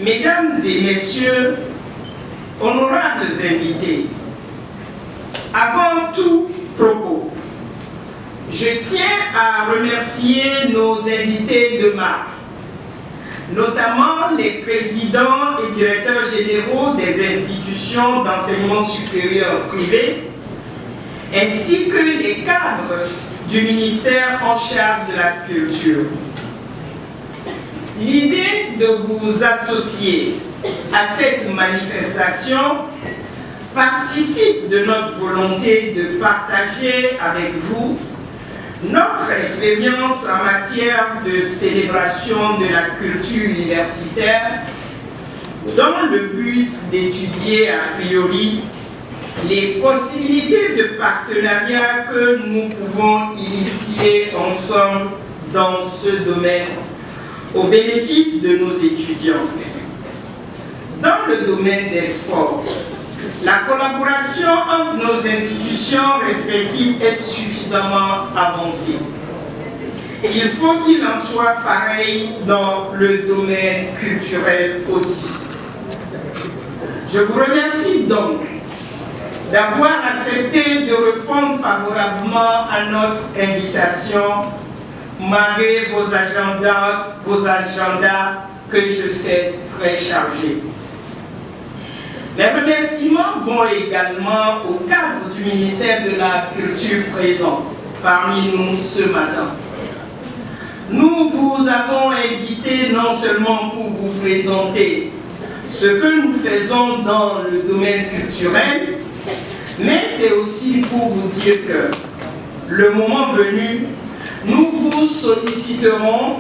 Mesdames et messieurs, honorables invités, avant tout propos, je tiens à remercier nos invités de marque, notamment les présidents et directeurs généraux des institutions d'enseignement supérieur privé, ainsi que les cadres du ministère en charge de la culture. L'idée de vous associer à cette manifestation participe de notre volonté de partager avec vous notre expérience en matière de célébration de la culture universitaire dans le but d'étudier a priori les possibilités de partenariat que nous pouvons initier ensemble dans ce domaine au bénéfice de nos étudiants. Dans le domaine des sports, la collaboration entre nos institutions respectives est suffisamment avancée. Il faut qu'il en soit pareil dans le domaine culturel aussi. Je vous remercie donc d'avoir accepté de répondre favorablement à notre invitation malgré vos agendas que je sais très chargés. Les remerciements vont également au cadre du ministère de la Culture présent parmi nous ce matin. Nous vous avons invité non seulement pour vous présenter ce que nous faisons dans le domaine culturel, mais c'est aussi pour vous dire que, le moment venu, nous vous solliciterons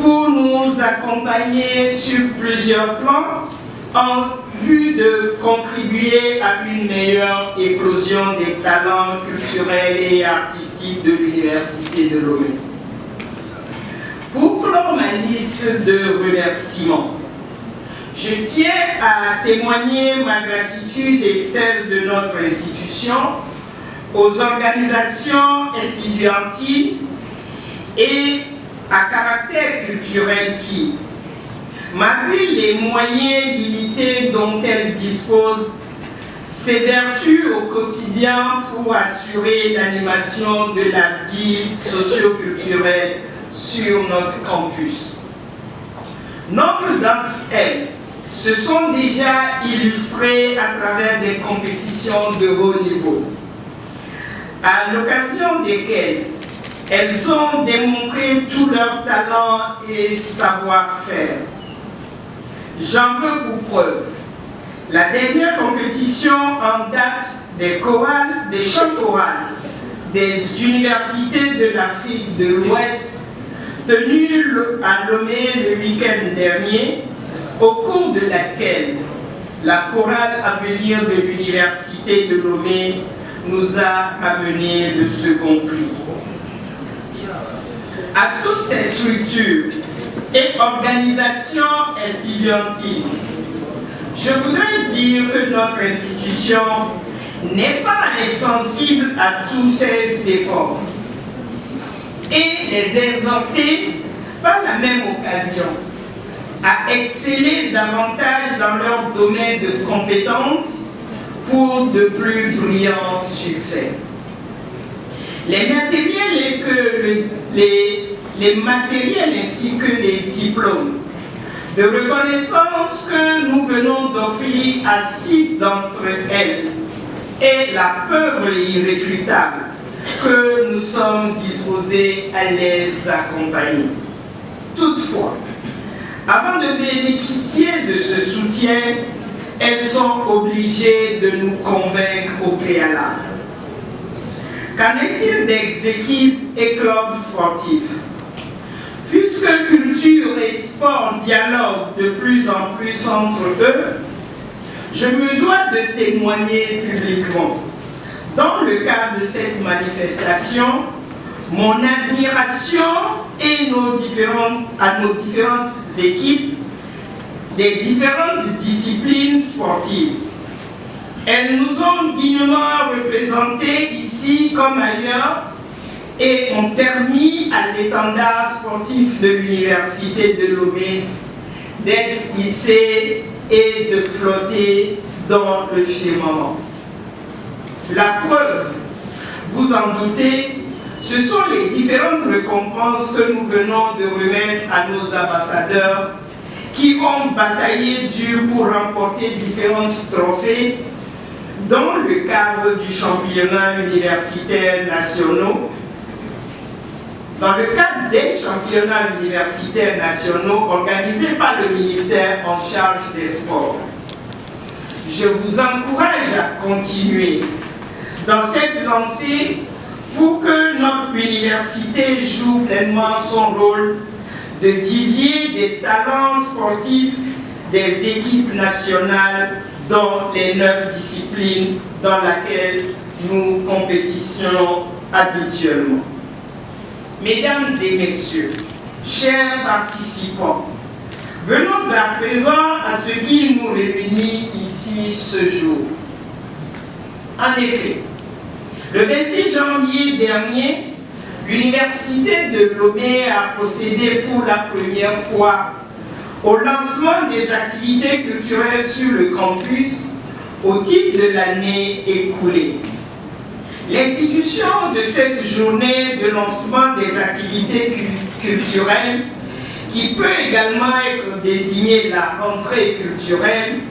pour nous accompagner sur plusieurs plans en vue de contribuer à une meilleure éclosion des talents culturels et artistiques de l'Université de Lomé. Pour clore ma liste de remerciements, je tiens à témoigner ma gratitude et celle de notre institution aux organisations estudiantiles et à caractère culturel qui, malgré les moyens limités dont elles disposent, s'évertuent au quotidien pour assurer l'animation de la vie socio-culturelle sur notre campus. Nombre d'entre elles se sont déjà illustrées à travers des compétitions de haut niveau, à l'occasion desquelles elles ont démontré tout leur talent et savoir-faire. J'en veux pour preuve la dernière compétition en date des chorales, des chants chorales des universités de l'Afrique de l'Ouest tenue à Lomé le week-end dernier, au cours de laquelle la chorale Avenir de l'Université de Lomé nous a amené le second prix. À toutes ces structures et organisations estudiantiles, je voudrais dire que notre institution n'est pas insensible à tous ces efforts et les exhorter par la même occasion à exceller davantage dans leur domaine de compétences pour de plus brillants succès. Les matériels ainsi que les diplômes de reconnaissance que nous venons d'offrir à 6 d'entre elles est la preuve irréfutable que nous sommes disposés à les accompagner. Toutefois, avant de bénéficier de ce soutien, elles sont obligées de nous convaincre au préalable. Qu'en est-il des équipes et clubs sportifs? Puisque culture et sport dialoguent de plus en plus entre eux, je me dois de témoigner publiquement, dans le cadre de cette manifestation, mon admiration et à nos différentes équipes des différentes disciplines sportives. Elles nous ont dignement représentés ici comme ailleurs et ont permis à l'étendard sportif de l'Université de Lomé d'être hissé et de flotter dans le firmament. La preuve, vous en doutez, ce sont les différentes récompenses que nous venons de remettre à nos ambassadeurs qui ont bataillé dur pour remporter différents trophées dans le cadre du championnat universitaire nationaux. Dans le cadre des championnats universitaires nationaux organisés par le ministère en charge des sports. Je vous encourage à continuer dans cette lancée pour que notre université joue pleinement son rôle de vivier des talents sportifs des équipes nationales dans les 9 disciplines dans lesquelles nous compétissons habituellement. Mesdames et messieurs, chers participants, venons à présent à ce qui nous réunit ici ce jour. En effet, le 26 janvier dernier, l'Université de Lomé a procédé pour la première fois au lancement des activités culturelles sur le campus au titre de l'année écoulée. L'institution de cette journée de lancement des activités culturelles, qui peut également être désignée la rentrée culturelle,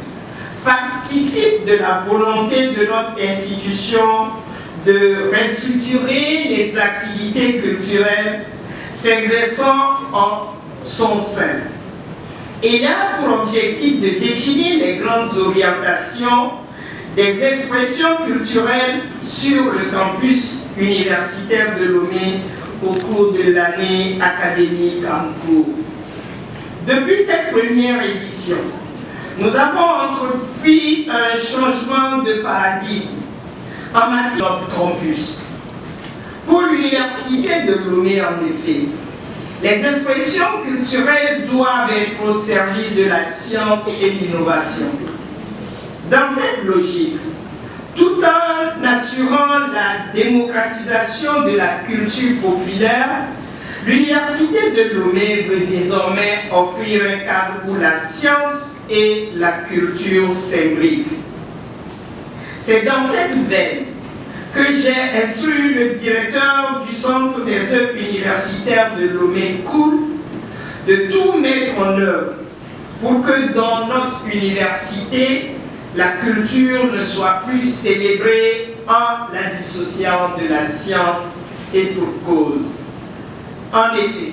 participe de la volonté de notre institution de restructurer les activités culturelles s'exerçant en son sein. Elle a pour objectif de définir les grandes orientations des expressions culturelles sur le campus universitaire de Lomé au cours de l'année académique en cours. Depuis cette première édition, nous avons entrepris un changement de paradigme en matière de campus. Pour l'université de Lomé, en effet, les expressions culturelles doivent être au service de la science et de l'innovation. Dans cette logique, tout en assurant la démocratisation de la culture populaire, l'Université de Lomé veut désormais offrir un cadre où la science et la culture s'imbriquent. C'est dans cette veine que j'ai instruit le directeur du Centre des œuvres universitaires de Lomé, COUL, de tout mettre en œuvre pour que dans notre université, la culture ne soit plus célébrée en la dissociant de la science et pour cause. En effet,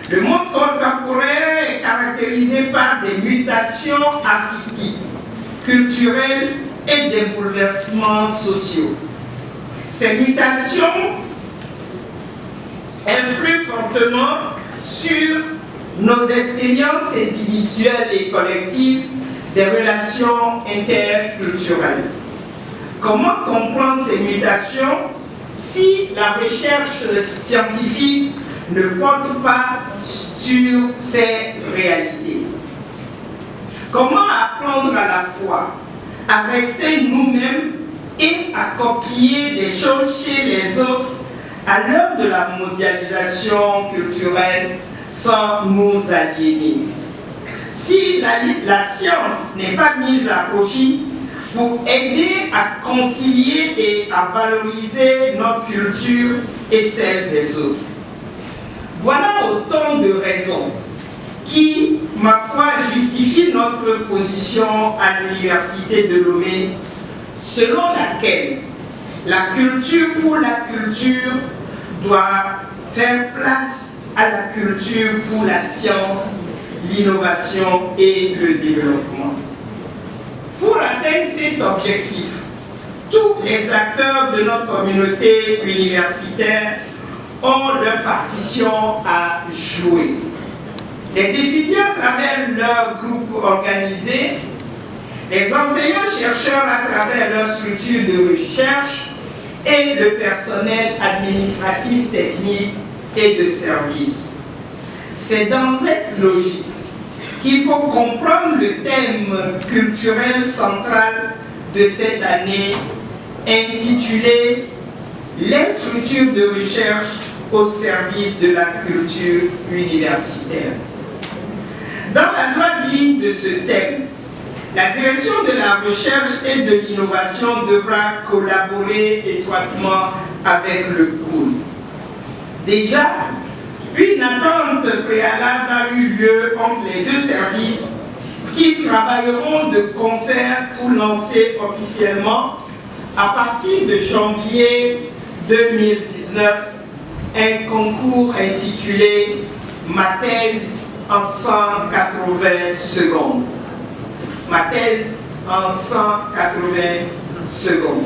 le monde contemporain est caractérisé par des mutations artistiques, culturelles et des bouleversements sociaux. Ces mutations influent fortement sur nos expériences individuelles et collectives des relations interculturelles. Comment comprendre ces mutations si la recherche scientifique ne porte pas sur ces réalités? Comment apprendre à la fois à rester nous-mêmes et à copier des choses chez les autres à l'heure de la mondialisation culturelle sans nous aliéner? Si la science n'est pas mise à profit pour aider à concilier et à valoriser notre culture et celle des autres. Voilà autant de raisons qui, ma foi, justifient notre position à l'Université de Lomé, selon laquelle la culture pour la culture doit faire place à la culture pour la science, l'innovation et le développement. Pour atteindre cet objectif, tous les acteurs de notre communauté universitaire ont leur partition à jouer. Les étudiants à travers leurs groupes organisés, les enseignants-chercheurs à travers leurs structures de recherche et le personnel administratif, technique et de service. C'est dans cette logique qu'il faut comprendre le thème culturel central de cette année intitulé « Les structures de recherche au service de la culture universitaire ». Dans la droite ligne de ce thème, la direction de la recherche et de l'innovation devra collaborer étroitement avec le COUL. Déjà, une attente préalable a eu lieu entre les deux services qui travailleront de concert pour lancer officiellement, à partir de janvier 2019, un concours intitulé « Ma thèse en 180 secondes ». Ma thèse en 180 secondes.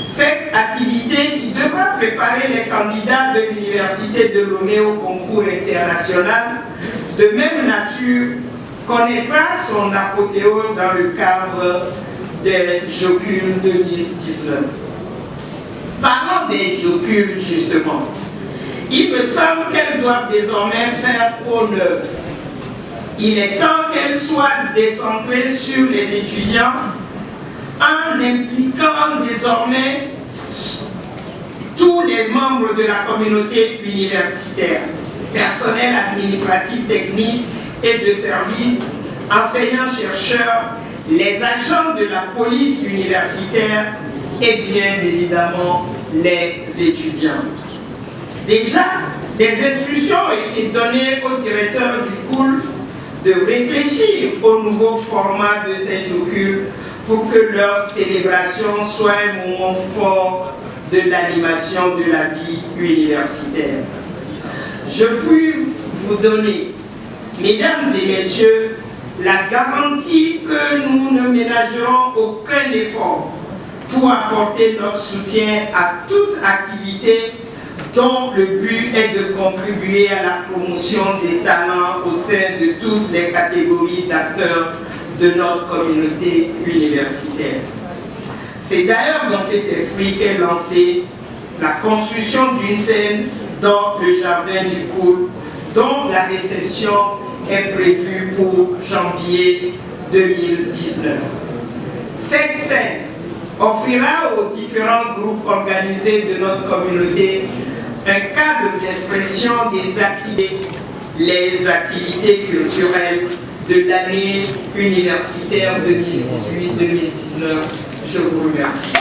Cette activité qui devra préparer les candidats de l'Université de Lomé au concours international de même nature connaîtra son apothéose dans le cadre des JOCUL 2019. Parlons des JOCUL justement. Il me semble qu'elles doivent désormais faire honneur. Il est temps qu'elles soient décentrées sur les étudiants en impliquant désormais tous les membres de la communauté universitaire, personnel administratif, technique et de service, enseignants-chercheurs, les agents de la police universitaire et bien évidemment les étudiants. Déjà, des instructions ont été données au directeur du COUL de réfléchir au nouveau format de ces JOCUL pour que leur célébration soit un moment fort de l'animation de la vie universitaire. Je puis vous donner, mesdames et messieurs, la garantie que nous ne ménagerons aucun effort pour apporter notre soutien à toute activité dont le but est de contribuer à la promotion des talents au sein de toutes les catégories d'acteurs de notre communauté universitaire. C'est d'ailleurs dans cet esprit qu'est lancée la construction d'une scène dans le jardin du COUL, dont la réception est prévue pour janvier 2019. Cette scène offrira aux différents groupes organisés de notre communauté un cadre d'expression des activités, les activités culturelles de l'année universitaire 2018-2019. Je vous remercie.